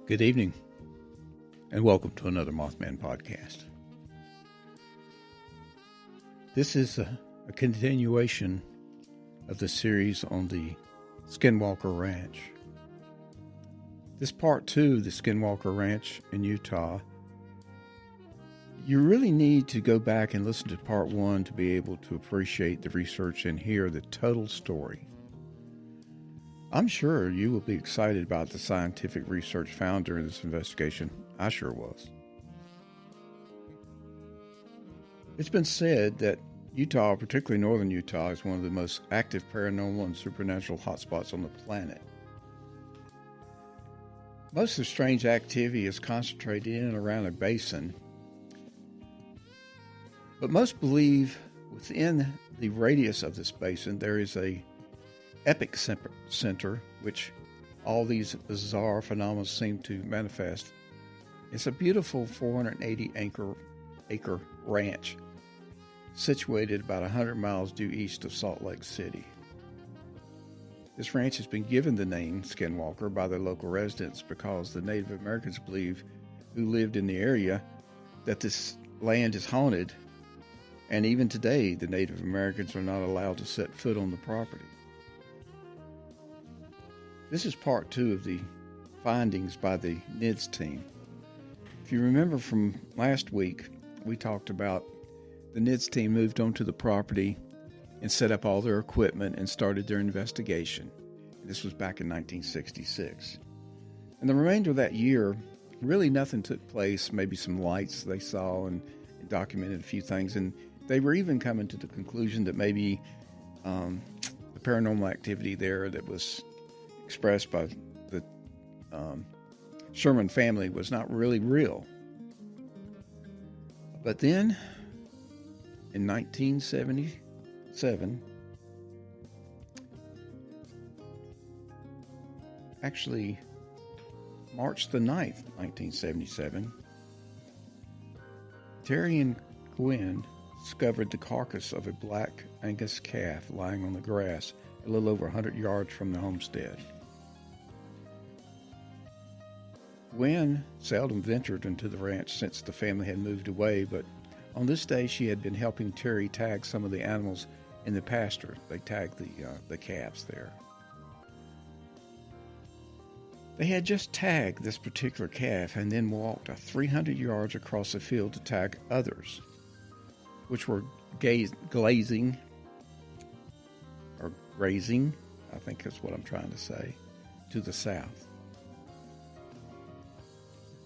Good evening, and welcome to another Mothman podcast. This is a continuation of the series on the SkinWalker Ranch. This part 2 of the SkinWalker Ranch in Utah, you really need to go back and listen to part 1 to be able to appreciate the research and hear the total story. I'm sure you will be excited about the scientific research found during this investigation. I sure was. It's been said that Utah, particularly northern Utah, is one of the most active paranormal and supernatural hotspots on the planet. Most of the strange activity is concentrated in and around a basin, but most believe within the radius of this basin there is a epic center, which all these bizarre phenomena seem to manifest. It's a beautiful 480-acre ranch situated about 100 miles due east of Salt Lake City. This ranch has been given the name SkinWalker by the local residents because the Native Americans believe, who lived in the area, that this land is haunted, and even today the Native Americans are not allowed to set foot on the property. This is part 2 of the findings by the NIDS team. If you remember from last week, we talked about the NIDS team moved onto the property and set up all their equipment and started their investigation. This was back in 1966. And the remainder of that year, really nothing took place. Maybe some lights they saw and documented a few things. And they were even coming to the conclusion that maybe the paranormal activity there that was expressed by the Sherman family was not really real. But then, in 1977, actually March the 9th, 1977, Terry and Gwen discovered the carcass of a black Angus calf lying on the grass a little over 100 yards from the homestead. Gwen seldom ventured into the ranch since the family had moved away, but on this day she had been helping Terry tag some of the animals in the pasture. They tagged the calves there. They had just tagged this particular calf and then walked 300 yards across the field to tag others, which were grazing, I think is what I'm trying to say, to the south.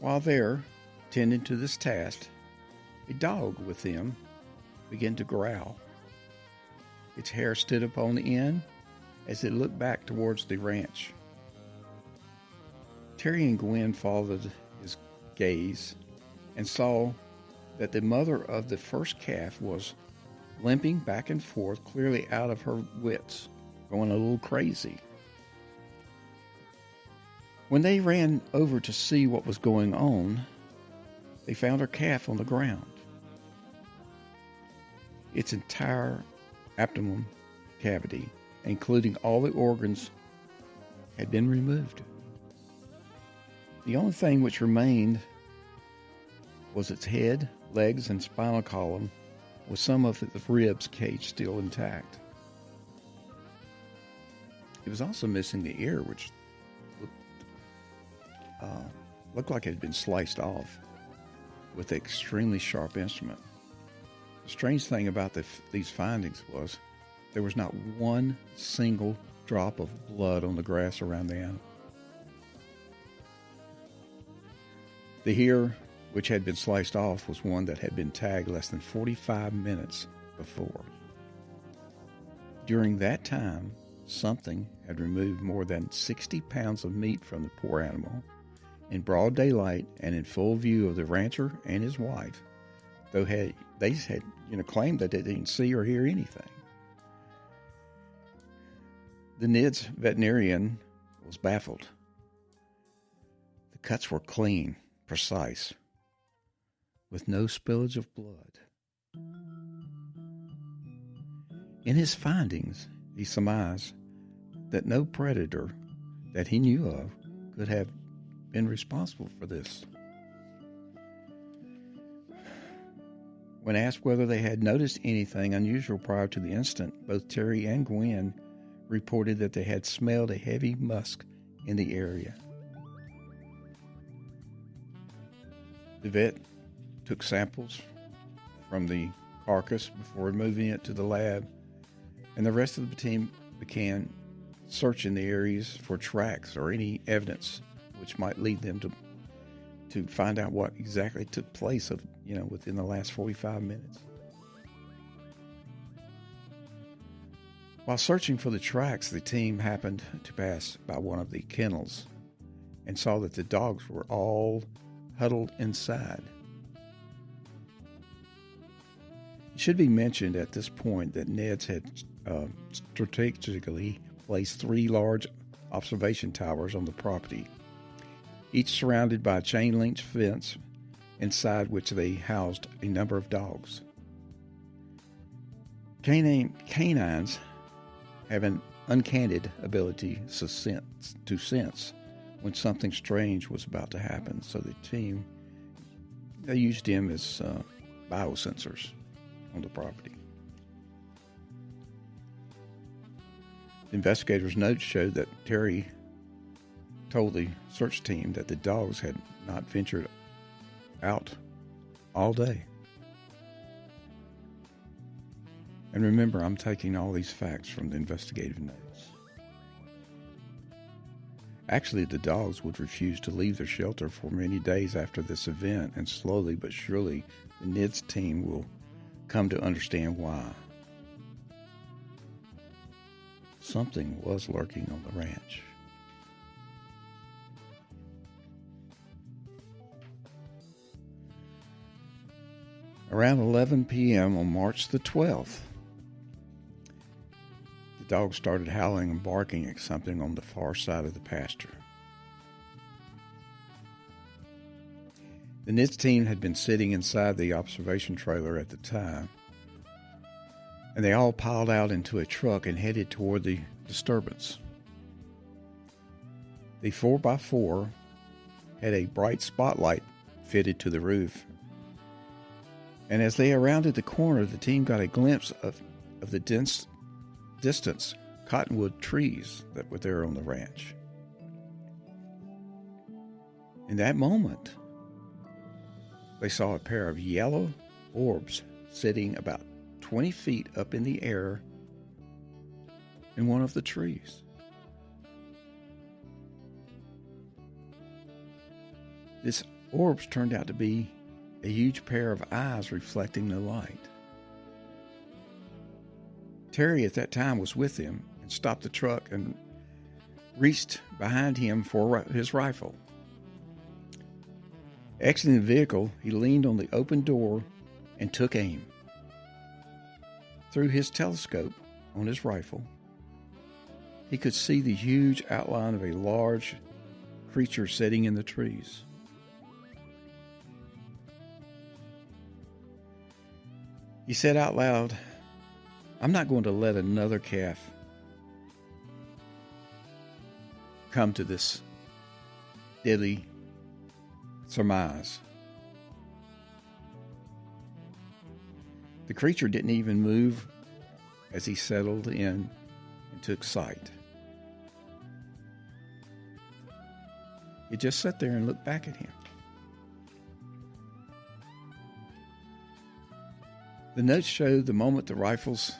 While there, tending to this task, a dog with them began to growl. Its hair stood up on the end as it looked back towards the ranch. Terry and Gwen followed his gaze and saw that the mother of the first calf was limping back and forth, clearly out of her wits, going a little crazy. When they ran over to see what was going on, they found her calf on the ground. Its entire abdomen cavity, including all the organs, had been removed. The only thing which remained was its head, legs, and spinal column, with some of the ribs cage still intact. It was also missing the ear, which looked like it had been sliced off with an extremely sharp instrument. The strange thing about these findings was there was not one single drop of blood on the grass around the animal. The ear, which had been sliced off, was one that had been tagged less than 45 minutes before. During that time, something had removed more than 60 pounds of meat from the poor animal in broad daylight and in full view of the rancher and his wife, though they had claimed that they didn't see or hear anything. The NIDS veterinarian was baffled. The cuts were clean, precise, with no spillage of blood. In his findings, he surmised that no predator that he knew of could have been responsible for this. When asked whether they had noticed anything unusual prior to the incident, both Terry and Gwen reported that they had smelled a heavy musk in the area. The vet took samples from the carcass before moving it to the lab, and the rest of the team began searching the areas for tracks or any evidence which might lead them to find out what exactly took place within the last 45 minutes. While searching for the tracks, the team happened to pass by one of the kennels and saw that the dogs were all huddled inside. It should be mentioned at this point that Ned's had strategically placed 3 large observation towers on the property, each surrounded by a chain-link fence, inside which they housed a number of dogs. Canines have an uncanny ability to sense when something strange was about to happen, so the team, they used them as biosensors on the property. The investigators' notes showed that Terry told the search team that the dogs had not ventured out all day. And remember, I'm taking all these facts from the investigative notes. Actually, the dogs would refuse to leave their shelter for many days after this event, and slowly but surely, the NIDS team will come to understand why. Something was lurking on the ranch. Around 11 p.m. on March the 12th, the dog started howling and barking at something on the far side of the pasture. The NIDS team had been sitting inside the observation trailer at the time, and they all piled out into a truck and headed toward the disturbance. The 4x4 had a bright spotlight fitted to the roof, and as they rounded the corner, the team got a glimpse of the distant cottonwood trees that were there on the ranch. In that moment, they saw a pair of yellow orbs sitting about 20 feet up in the air in one of the trees. This orbs turned out to be a huge pair of eyes reflecting the light. Terry at that time was with him and stopped the truck and reached behind him for his rifle. Exiting the vehicle, he leaned on the open door and took aim. Through his telescope on his rifle, he could see the huge outline of a large creature sitting in the trees. He said out loud, "I'm not going to let another calf come to this deadly surmise." The creature didn't even move as he settled in and took sight. He just sat there and looked back at him. The notes showed the moment the rifles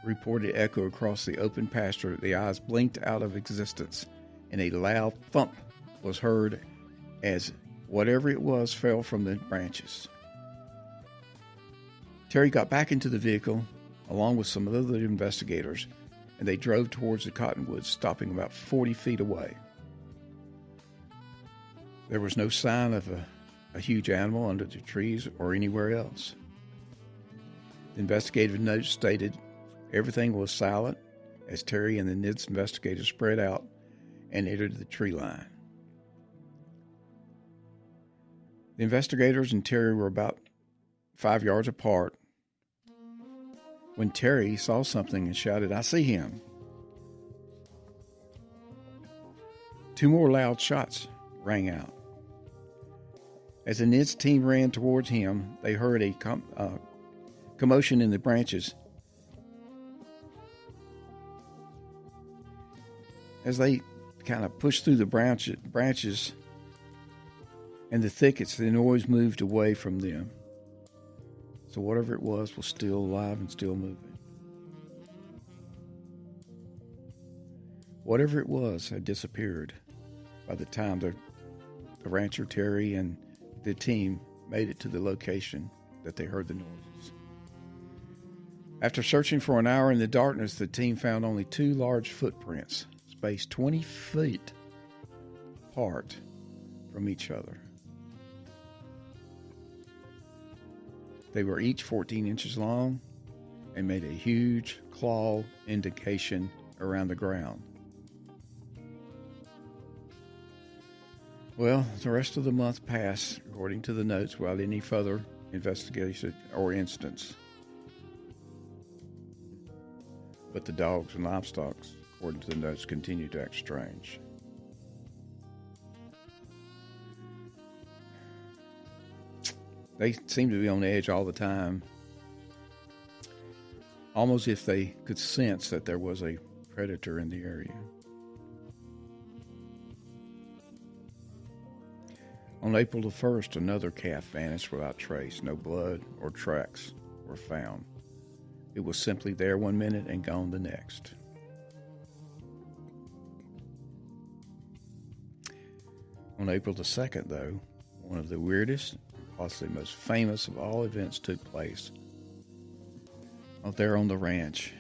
reported echo across the open pasture, the eyes blinked out of existence, and a loud thump was heard as whatever it was fell from the branches. Terry got back into the vehicle along with some other investigators, and they drove towards the cottonwoods, stopping about 40 feet away. There was no sign of a huge animal under the trees or anywhere else. The investigative notes stated everything was silent as Terry and the NIDS investigators spread out and entered the tree line. The investigators and Terry were about 5 yards apart when Terry saw something and shouted, "I see him." 2 more loud shots rang out. As the NIDS team ran towards him, they heard a commotion in the branches. As they kind of pushed through the branches and the thickets, the noise moved away from them. So whatever it was still alive and still moving. Whatever it was had disappeared by the time the rancher Terry and the team made it to the location that they heard the noises. After searching for an hour in the darkness, the team found only 2 large footprints, spaced 20 feet apart from each other. They were each 14 inches long and made a huge claw indication around the ground. Well, the rest of the month passed, according to the notes, without any further investigation or instance. But the dogs and livestock, according to the notes, continued to act strange. They seemed to be on edge all the time, almost if they could sense that there was a predator in the area. On April the 1st, another calf vanished without trace. No blood or tracks were found. It was simply there one minute and gone the next. On April the 2nd, though, one of the weirdest, possibly most famous of all events took place out there on the ranch.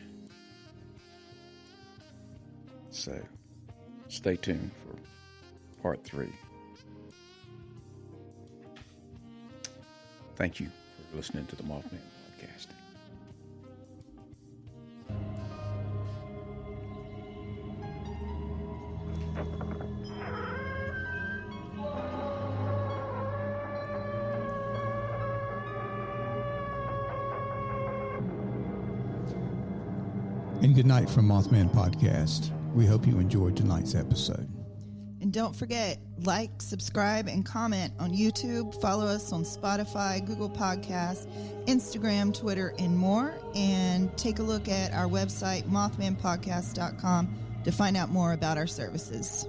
So, stay tuned for part 3. Thank you for listening to the Mothman Podcast. And good night from Mothman Podcast. We hope you enjoyed tonight's episode. And don't forget, like, subscribe, and comment on YouTube. Follow us on Spotify, Google Podcasts, Instagram, Twitter, and more. And take a look at our website, mothmanpodcast.com, to find out more about our services.